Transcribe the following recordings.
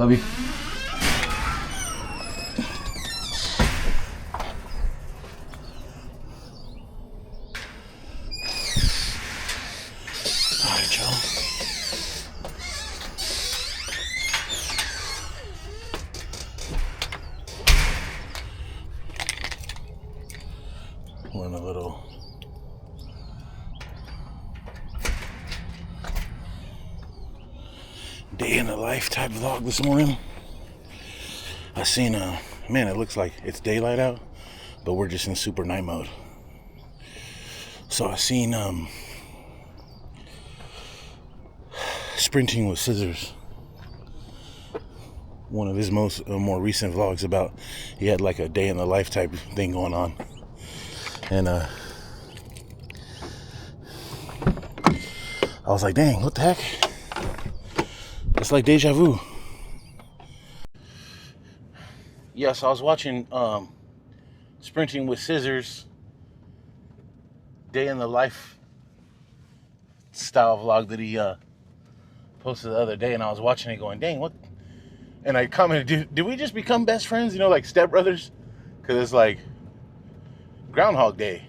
Love you. All right, y'all. We're in a little day in the life type vlog this morning. I seen man, it looks like it's daylight out, but we're just in super night mode. So I seen Sprinting with Scissors, one of his more recent vlogs, about he had like a day in the life type thing going on. And I was like, dang, what the heck? It's like deja vu. Yeah, so I was watching Sprinting with Scissors day in the life style vlog that he posted the other day, and I was watching it going, dang, what? And I commented, did we just become best friends, you know, like stepbrothers? Because it's like Groundhog Day.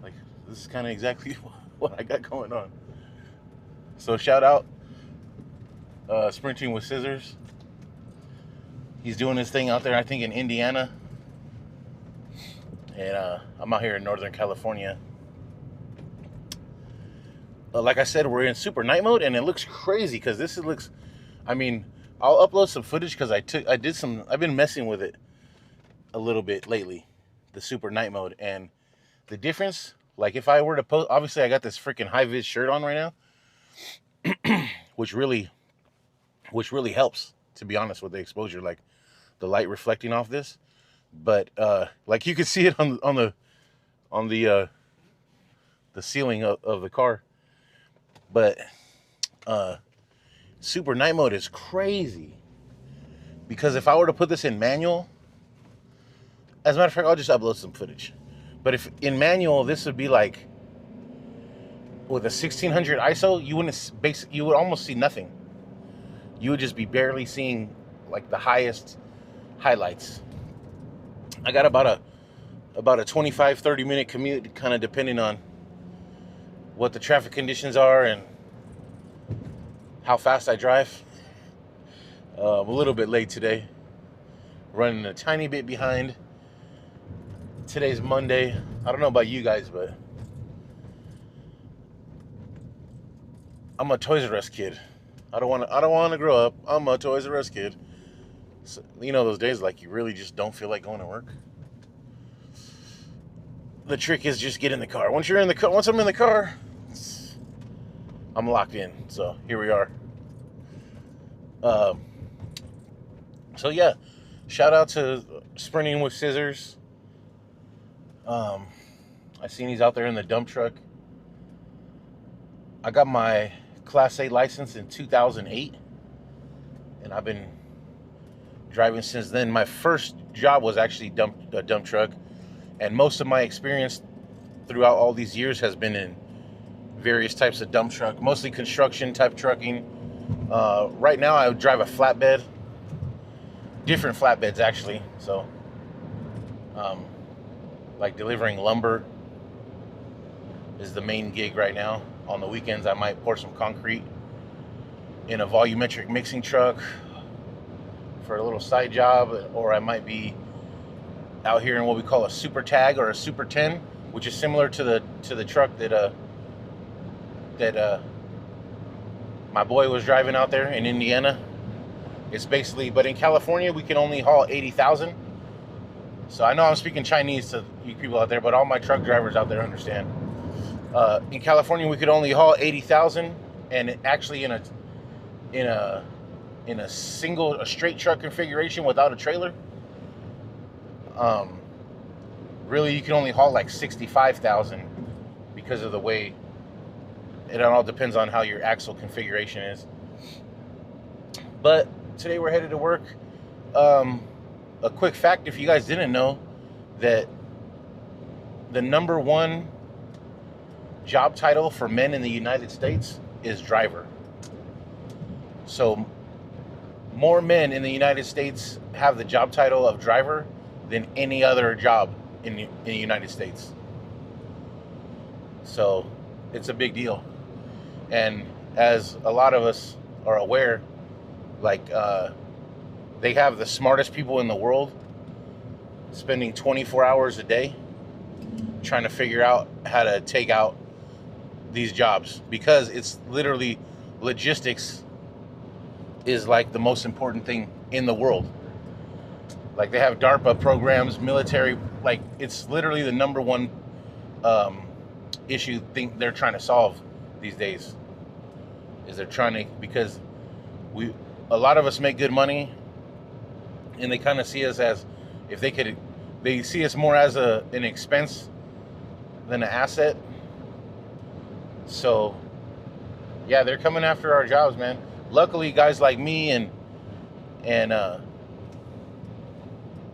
Like, this is kind of exactly what I got going on. So shout out Sprinting with Scissors. He's doing his thing out there, I think, in Indiana. And I'm out here in Northern California. Like I said, we're in super night mode, and it looks crazy because looks, I mean, I'll upload some footage because I've been messing with it a little bit lately, the super night mode. And the difference, like if I were to post, obviously I got this freaking high-vis shirt on right now, which really helps, to be honest, with the exposure, like the light reflecting off this. But like you can see it on the ceiling of the car. But super night mode is crazy, because if I were to put this in manual, as a matter of fact, I'll just upload some footage. But if in manual, this would be like with a 1600 ISO, you would almost see nothing. You would just be barely seeing like the highest highlights. I got about a 25-30 minute commute, kind of depending on what the traffic conditions are and how fast I drive. I'm a little bit late today, running a tiny bit behind. Today's Monday. I don't know about you guys, but I'm a Toys R Us kid. I don't want to grow up. I'm a Toys R Us kid. So, you know those days like you really just don't feel like going to work. The trick is just get in the car. Once I'm in the car, I'm locked in. So here we are. So yeah, shout out to Sprinting with Scissors. I seen he's out there in the dump truck. I got my Class A license in 2008, and I've been driving since then. My first job was actually a dump truck, and most of my experience throughout all these years has been in various types of dump truck, mostly construction type trucking. Right now I drive a flatbed, different flatbeds actually. So like delivering lumber is the main gig right now. On the weekends I might pour some concrete in a volumetric mixing truck for a little side job, or I might be out here in what we call a super tag or a super 10, which is similar to the truck that my boy was driving out there in Indiana. It's basically, but in California we can only haul 80,000. So I know I'm speaking Chinese to you people out there, but all my truck drivers out there understand. In California we could only haul 80,000, and actually in a straight truck configuration without a trailer, really you can only haul like 65,000 because of the way it all depends on how your axle configuration is. But today we're headed to work. A quick fact, if you guys didn't know, that the #1 job title for men in the United States is driver. So more men in the United States have the job title of driver than any other job in the United States. So it's a big deal. And as a lot of us are aware, like they have the smartest people in the world spending 24 hours a day trying to figure out how to take out these jobs, because it's literally logistics is like the most important thing in the world. Like they have DARPA programs, military, like it's literally the number one issue thing they're trying to solve these days. Is they're trying to, because a lot of us make good money, and they kind of see us as, if they see us more as an expense than an asset. So yeah, they're coming after our jobs, man. Luckily, guys like me and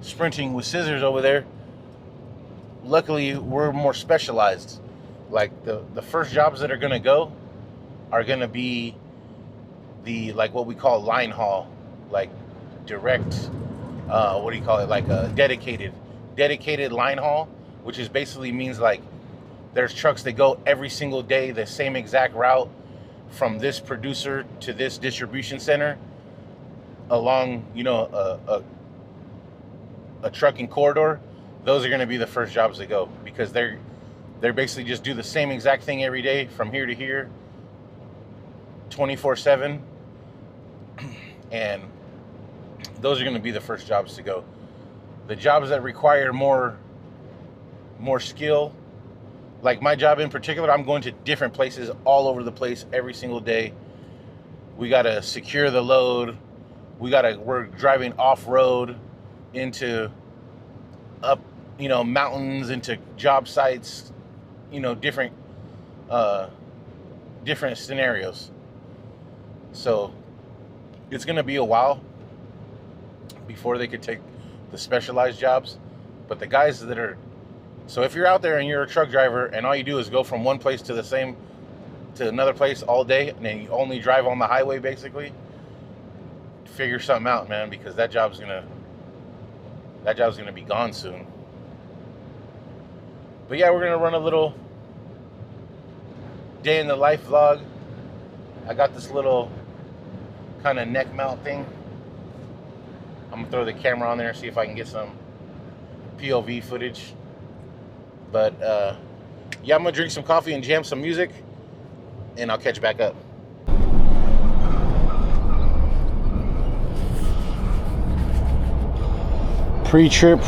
sprinting with scissors over there, luckily we're more specialized. Like the first jobs that are gonna go are gonna be the, like what we call line haul, like direct, what do you call it, like a dedicated line haul, which is basically means like there's trucks that go every single day the same exact route from this producer to this distribution center along, you know, a trucking corridor. Those are going to be the first jobs that go, because they're basically just do the same exact thing every day from here to here 24/7, and those are going to be the first jobs to go. The jobs that require more skill, like my job in particular, I'm going to different places all over the place every single day. We got to secure the load. We're driving off-road into up, you know, mountains, into job sites, you know, different scenarios. So it's going to be a while before they could take the specialized jobs. But the guys that are, so if you're out there and you're a truck driver and all you do is go from one place to another place all day, and then you only drive on the highway, basically, figure something out, man, because that job's gonna be gone soon. But yeah, we're gonna run a little day in the life vlog. I got this little kind of neck mount thing. I'm gonna throw the camera on there and see if I can get some POV footage. But yeah, I'm gonna drink some coffee and jam some music, and I'll catch you back up. Pre-trip.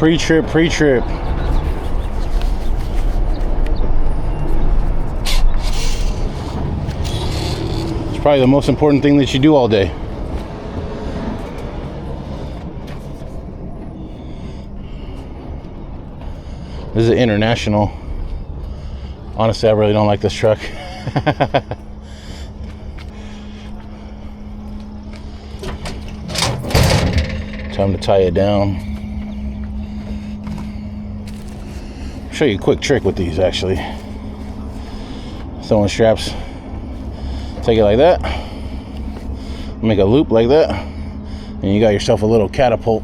It's probably the most important thing that you do all day. This is an International. Honestly, I really don't like this truck. Time to tie it down. I'll show you a quick trick with these, actually. Throwing straps. Take it like that. Make a loop like that. And you got yourself a little catapult.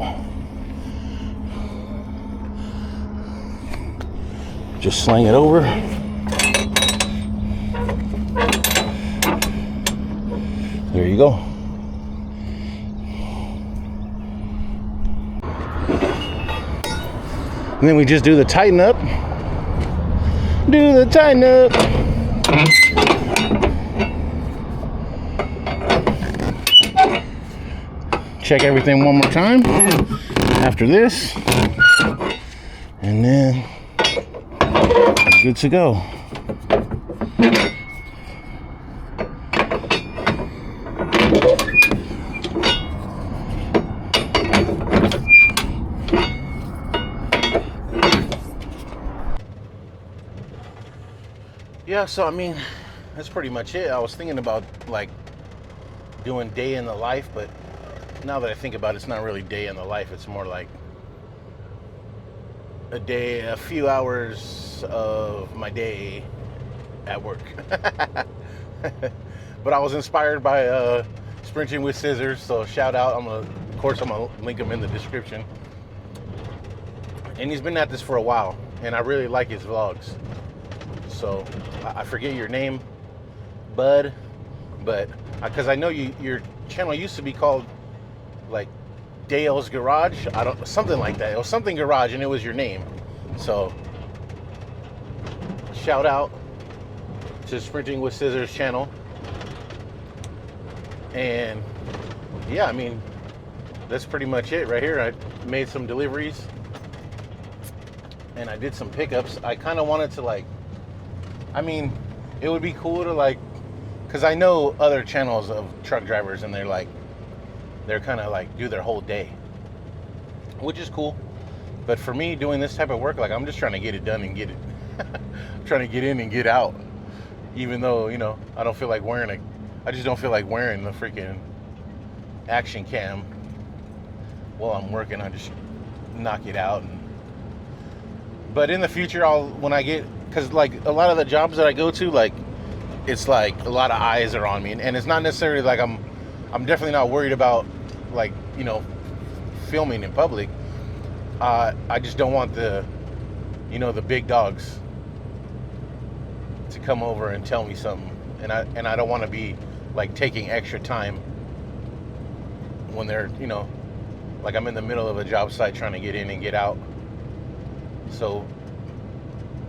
Just sling it over. There you go. And then we just do the tighten up. Do the tighten up. Check everything one more time after this. And then good to go. Yeah, so I mean, that's pretty much it. I was thinking about like doing day in the life, but now that I think about it, it's not really day in the life. It's more like a day, a few hours of my day at work. But I was inspired by Sprinting with Scissors. So shout out. Of course, I'm gonna link him in the description. And he's been at this for a while, and I really like his vlogs. So I forget your name, bud, but because I know your channel used to be called like Dale's Garage. Something like that. It was something garage, and it was your name. So shout out to Sprinting with Scissors channel. And yeah, I mean, that's pretty much it right here. I made some deliveries and I did some pickups. I kind of wanted to like, I mean, it would be cool to like, because I know other channels of truck drivers and they're kind of like do their whole day, which is cool. But for me, doing this type of work, like I'm just trying to get it done and get it. I'm trying to get in and get out. Even though, you know, I just don't feel like wearing the freaking action cam while I'm working. I just knock it out. But in the future, because like a lot of the jobs that I go to, like it's like a lot of eyes are on me, and it's not necessarily like I'm definitely not worried about like, you know, filming in public. I just don't want the big dogs to come over and tell me something, and I don't want to be like taking extra time when they're, you know, like I'm in the middle of a job site trying to get in and get out. So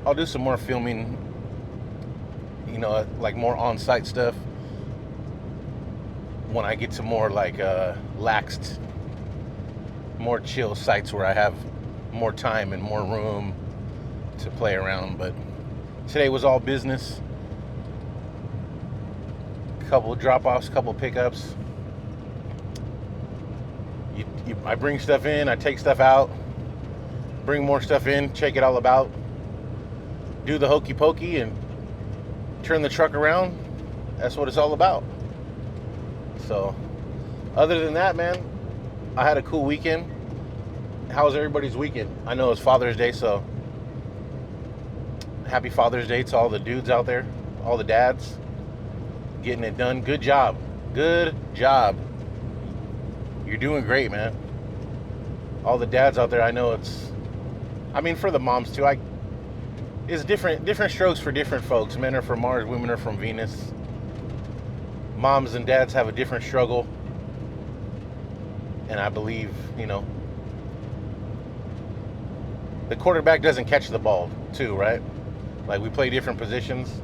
I'll do some more filming, you know, like more on-site stuff when I get to more like laxed, more chill sites where I have more time and more room to play around. But today was all business. Couple drop-offs, couple pickups. I bring stuff in, I take stuff out, bring more stuff in, check it all about, do the hokey pokey, and turn the truck around. That's what it's all about. So, other than that, man, I had a cool weekend. How was everybody's weekend? I know it's Father's Day, so happy Father's Day to all the dudes out there, all the dads. Getting it done. Good job. Good job. You're doing great, man. All the dads out there, I know for the moms too. It's different strokes for different folks. Men are from Mars, women are from Venus. Moms and dads have a different struggle. And I believe, you know, the quarterback doesn't catch the ball too, right? Like we play different positions.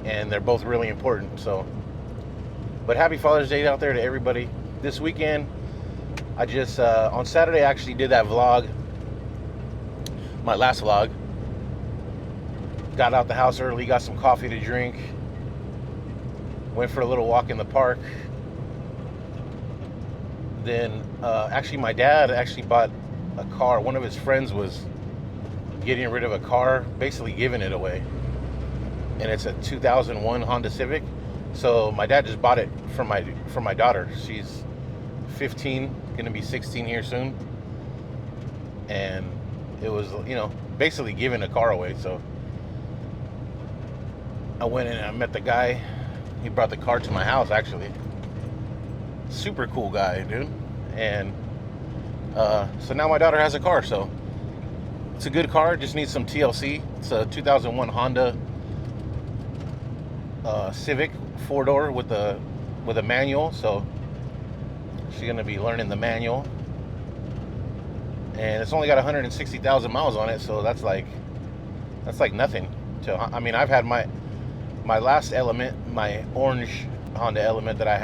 And they're both really important. So, but happy Father's Day out there to everybody. This weekend, I just on Saturday I actually did that vlog, my last vlog. Got out the house early, got some coffee to drink, went for a little walk in the park. Then actually my dad actually bought a car. One of his friends was getting rid of a car, basically giving it away. And it's a 2001 Honda Civic. So my dad just bought it for my daughter. She's 15, gonna be 16 here soon. And it was, you know, basically giving a car away. So I went in and I met the guy. He brought the car to my house, actually. Super cool guy, dude. And so now my daughter has a car. So it's a good car, just needs some TLC. It's a 2001 Honda Civic 4-door with a manual. So she's gonna be learning the manual, and it's only got 160,000 miles on it. So that's like nothing. I mean, I've had my last Element, my orange Honda Element that I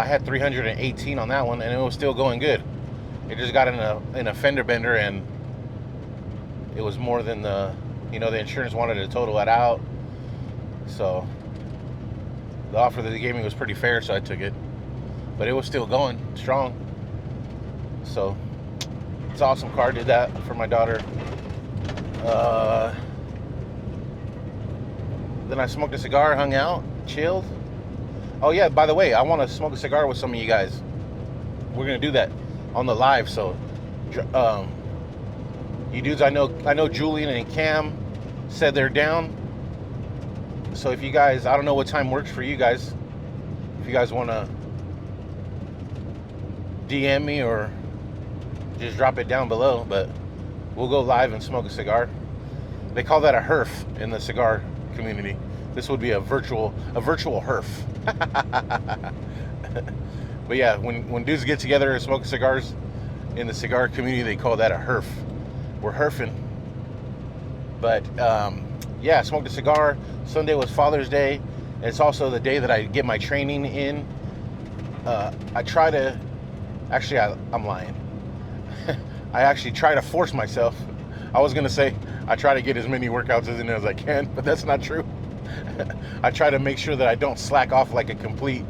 had 318 on that one, and it was still going good. It just got in a fender bender, and it was more than the insurance wanted to total it out. So the offer that they gave me was pretty fair, so I took it. But it was still going strong. So it's an awesome car. Did that for my daughter. Then I smoked a cigar, hung out, chilled. Oh yeah, by the way, I want to smoke a cigar with some of you guys. We're gonna do that on the live. So you dudes, I know Julian and Cam said they're down. So if you guys, I don't know what time works for you guys If you guys want to DM me or just drop it down below, but we'll go live and smoke a cigar. They call that a herf in the cigar community. This would be a virtual herf. But yeah, when dudes get together and smoke cigars in the cigar community, they call that a herf. We're herfing. But yeah, I smoked a cigar. Sunday was Father's Day. It's also the day that I get my training in. I try to, actually, I'm lying. I actually try to force myself. I was going to say I try to get as many workouts in as I can, but that's not true. I try to make sure that I don't slack off like a complete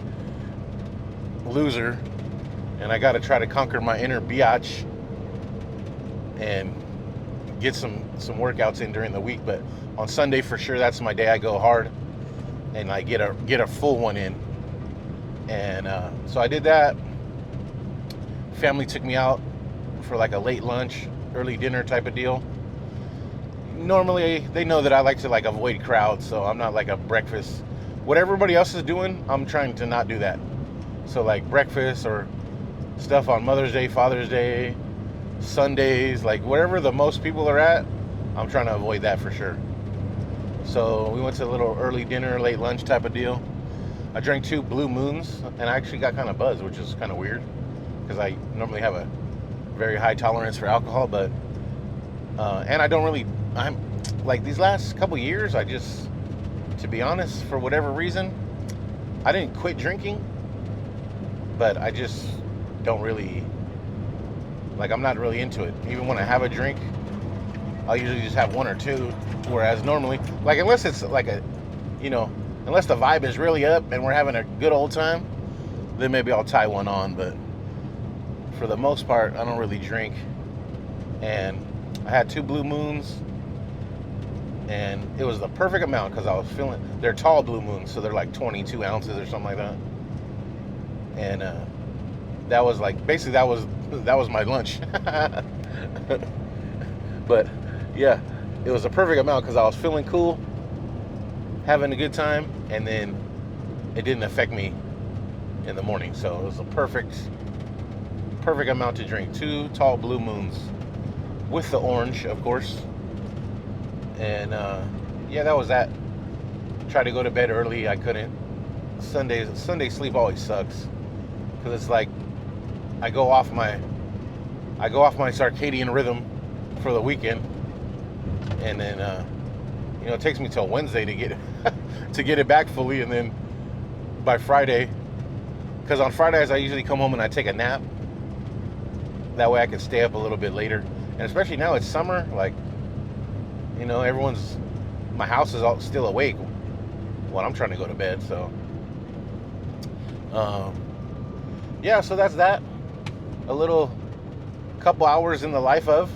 loser, and I got to try to conquer my inner biatch and get some workouts in during the week. But on Sunday for sure, that's my day I go hard and I get a full one in. And so I did that. Family took me out for like a late lunch, early dinner type of deal. Normally they know that I like to like avoid crowds, so I'm not like a breakfast. What everybody else is doing, I'm trying to not do that. So like breakfast or stuff on Mother's Day, Father's Day, Sundays, like wherever the most people are at, I'm trying to avoid that for sure. So we went to a little early dinner, late lunch type of deal. I drank 2 Blue Moons, and I actually got kind of buzzed, which is kind of weird because I normally have a very high tolerance for alcohol, but and I'm like these last couple years, I just, to be honest, for whatever reason, I didn't quit drinking, but I just don't really, like, I'm not really into it. Even when I have a drink, I'll usually just have 1 or 2, whereas normally, like, unless it's like a, you know, unless the vibe is really up and we're having a good old time, then maybe I'll tie one on. But for the most part, I don't really drink. And I had 2 Blue Moons, and it was the perfect amount because I was feeling, they're tall Blue Moons, so they're like 22 ounces or something like that. And that was like, basically that was my lunch. But yeah, it was a perfect amount because I was feeling cool, having a good time, and then it didn't affect me in the morning. So it was a perfect amount to drink. 2 tall Blue Moons with the orange, of course. And yeah, that was that. Tried to go to bed early, I couldn't. Sunday sleep always sucks because it's like I go off my circadian rhythm for the weekend, and then you know, it takes me till Wednesday to get it back fully, and then by Friday, because on Fridays I usually come home and I take a nap. That way I can stay up a little bit later, and especially now it's summer, like, you know, my house is all still awake when I'm trying to go to bed. So yeah, so that's that. A little couple hours in the life of